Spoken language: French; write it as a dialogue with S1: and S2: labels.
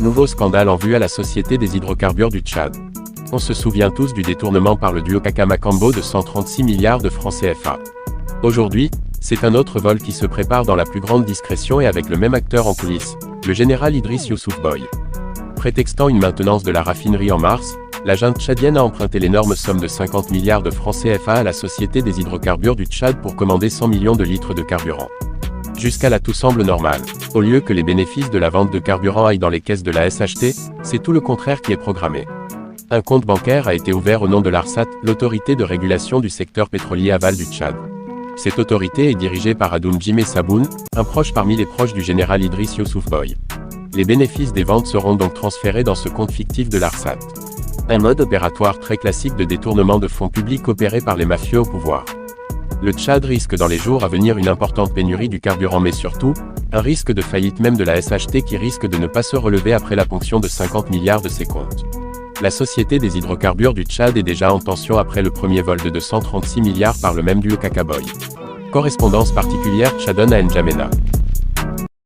S1: Nouveau scandale en vue à la Société des hydrocarbures du Tchad. On se souvient tous du détournement par le duo Kaka-Makambo de 136 milliards de francs CFA. Aujourd'hui, c'est un autre vol qui se prépare dans la plus grande discrétion et avec le même acteur en coulisses, le général Idriss Youssouf Boy. Prétextant une maintenance de la raffinerie en mars, la junte tchadienne a emprunté l'énorme somme de 50 milliards de francs CFA à la Société des hydrocarbures du Tchad pour commander 100 millions de litres de carburant. Jusqu'à là tout semble normal. Au lieu que les bénéfices de la vente de carburant aillent dans les caisses de la SHT, c'est tout le contraire qui est programmé. Un compte bancaire a été ouvert au nom de l'ARSAT, l'autorité de régulation du secteur pétrolier aval du Tchad. Cette autorité est dirigée par Adoum Jimé Saboun, un proche parmi les proches du général Idriss Youssouf Boy. Les bénéfices des ventes seront donc transférés dans ce compte fictif de l'ARSAT. Un mode opératoire très classique de détournement de fonds publics opéré par les mafieux au pouvoir. Le Tchad risque dans les jours à venir une importante pénurie du carburant mais surtout, un risque de faillite même de la SHT qui risque de ne pas se relever après la ponction de 50 milliards de ses comptes. La Société des hydrocarbures du Tchad est déjà en tension après le premier vol de 236 milliards par le même duo Kaka-Boy. Correspondance particulière Tchadone à N'Djamena.